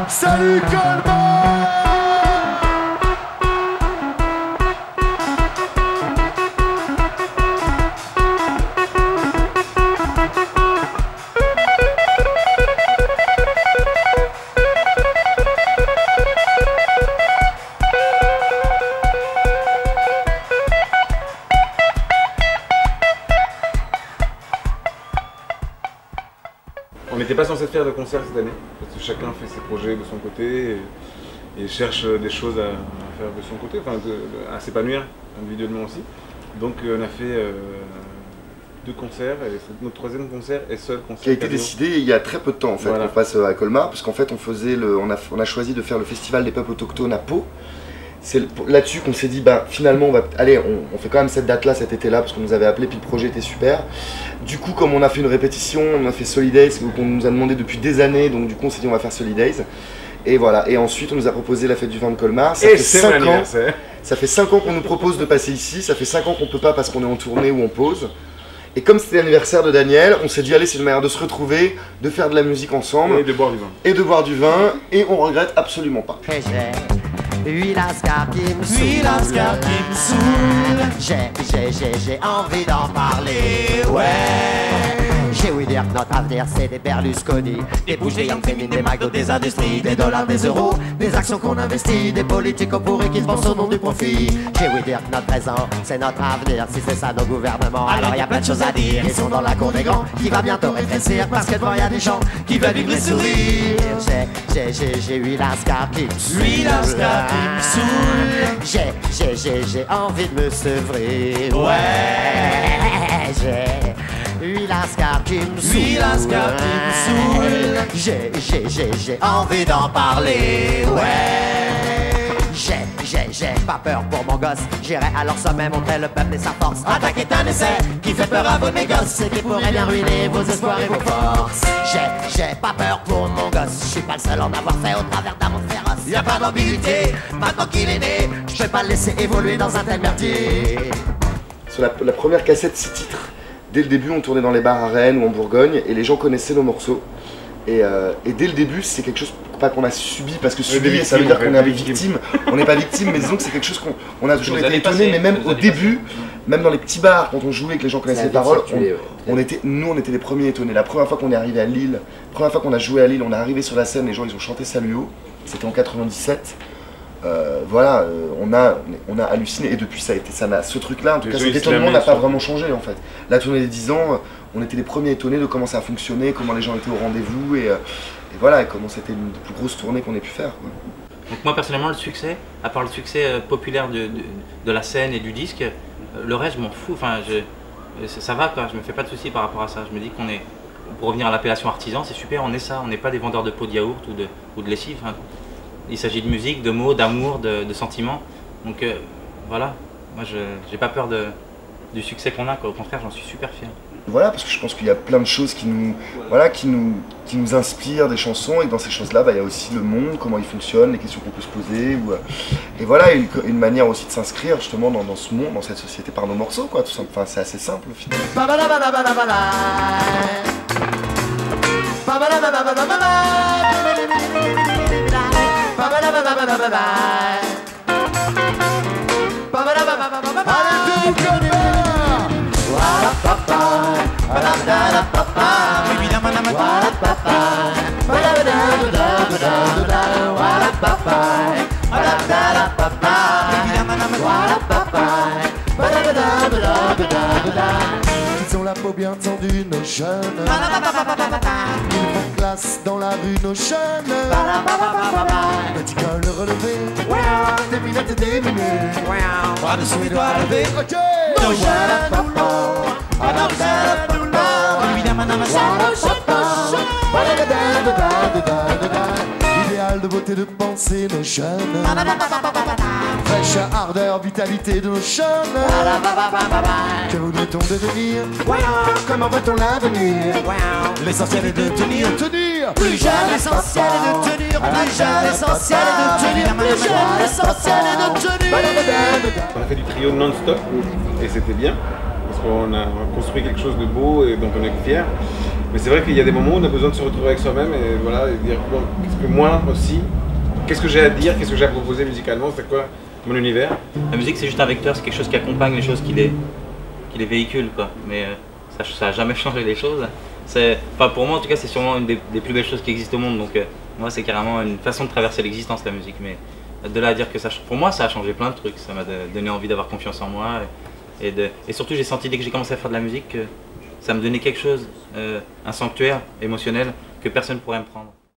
Salut Colmar! On n'était pas censé faire de concert cette année, parce que chacun fait ses projets de son côté et cherche des choses à faire de son côté, enfin à s'épanouir individuellement aussi. Donc on a fait 2 concerts, et c'est notre 3e concert et seul concert. Qui a été décidé il y a très peu de temps en fait, voilà. On passe à Colmar, parce qu'en fait on a choisi de faire le festival des peuples autochtones à Pau. C'est là-dessus qu'on s'est dit, bah, finalement, on fait quand même cette date-là, cet été-là, parce qu'on nous avait appelé, puis le projet était super. Du coup, comme on a fait une répétition, on a fait Solidays, qu'on nous a demandé depuis des années, donc du coup, on s'est dit, on va faire Solidays. Et voilà, et ensuite, on nous a proposé la fête du vin de Colmar. Ça fait 5 ans. Ça fait 5 ans qu'on nous propose de passer ici, ça fait 5 ans qu'on peut pas parce qu'on est en tournée ou en pause. Et comme c'était l'anniversaire de Daniel, on s'est dit, allez, c'est une manière de se retrouver, de faire de la musique ensemble. Et de boire du vin. Et de boire du vin, et on regrette absolument pas. Huile Ascar qui me saoule, j'ai envie d'en parler, ouais. J'ai ouï dire que notre avenir c'est des Berlusconi, des bouches, des Young Féminin, des McDo, des industries, des dollars, des euros, des actions qu'on investit, des politiques pourris qui se pensent au nom du profit. J'ai ouï dire que notre présent c'est notre avenir, si c'est ça nos gouvernements, alors y a plein de choses à dire. Ils sont dans la cour des grands, qui va bientôt rétrécir, parce que devant y a des gens qui veulent vivre et sourire. J'ai huile Ascar qui me saoule, j'ai envie de me sevrer, ouais. Huile Ascar qui me saoule, j'ai envie d'en parler, ouais. J'ai pas peur pour mon gosse, j'irai à leur sommet montrer le peuple et sa force. Attaque est un essai qui fait peur à vos négoces et qui pourrait bien ruiner vos espoirs et vos forces. J'ai pas peur pour mon gosse, je suis pas le seul à en avoir fait au travers d'un monde féroce. Y'a pas d'ambiguïté, maintenant qu'il est né, je vais pas le laisser évoluer dans un tel merdier. Sur la première cassette 6 titres, dès le début on tournait dans les bars à Rennes ou en Bourgogne et les gens connaissaient nos morceaux. Et dès le début c'est quelque chose pas qu'on a subi, parce que subir ça veut dire qu'on est victime. On n'est pas victime, mais disons que c'est quelque chose qu'on a toujours été étonné, mais même au début, même dans les petits bars, quand on jouait et que les gens connaissaient les paroles, on était les premiers étonnés. La première fois qu'on est arrivé à Lille, la première fois qu'on a joué à Lille, on est arrivé sur la scène, les gens ils ont chanté Saluo, c'était en 97. Voilà, on a halluciné, et depuis ce truc-là, en tout cas cet étonnement n'a pas vraiment changé en fait. La tournée des 10 ans, on était les premiers étonnés de comment ça a fonctionné, comment les gens étaient au rendez-vous, et voilà, et comment c'était une des plus grosses tournées qu'on ait pu faire, quoi. Donc moi personnellement le succès, à part le succès populaire de la scène et du disque, le reste je m'en fous, enfin ça va quoi, je me fais pas de soucis par rapport à ça. Je me dis qu'on est, pour revenir à l'appellation artisan, c'est super, on est ça, on n'est pas des vendeurs de pots de yaourt ou de lessive. Hein. Il s'agit de musique, de mots, d'amour, de sentiments. Donc voilà, moi j'ai pas peur du succès qu'on a, quoi. Au contraire j'en suis super fier. Voilà, parce que je pense qu'il y a plein de choses qui nous inspirent des chansons, et dans ces choses-là, il y a aussi le monde, comment il fonctionne, les questions qu'on peut se poser, et voilà, une manière aussi de s'inscrire justement dans ce monde, dans cette société par nos morceaux, quoi, tout simple. Enfin, c'est assez simple au final. Ils ont la peau bien tendue, nos jeunes. Ils font classe dans la rue, nos jeunes. Petit col relevé, des lunettes diminuées, bras dessous les doigts levés. Ok, nos jeunes. Idéal de beauté, de pensée, nos jeunes. Fraîcheur, ardeur, vitalité de nos jeunes. Que voudrait-on devenir? Comment veut-on l'avenir? L'essentiel est de tenir. Plus jeune, l'essentiel est de tenir. Plus jeune, l'essentiel est de tenir. Plus jeune, l'essentiel est de tenir. On a fait du trio non-stop et c'était bien. qu'on a construit quelque chose de beau et dont on est fier. Mais c'est vrai qu'il y a des moments où on a besoin de se retrouver avec soi-même et voilà, et dire bon, qu'est-ce que moi aussi, qu'est-ce que j'ai à dire, qu'est-ce que j'ai à proposer musicalement, c'est quoi mon univers. La musique c'est juste un vecteur, c'est quelque chose qui accompagne les choses, qui les véhicule quoi. Mais ça n'a jamais changé les choses. Enfin, pour moi en tout cas c'est sûrement une des plus belles choses qui existent au monde. Donc moi c'est carrément une façon de traverser l'existence la musique. Mais de là à dire que pour moi ça a changé plein de trucs. Ça m'a donné envie d'avoir confiance en moi. Et surtout j'ai senti dès que j'ai commencé à faire de la musique que ça me donnait quelque chose, un sanctuaire émotionnel que personne ne pourrait me prendre.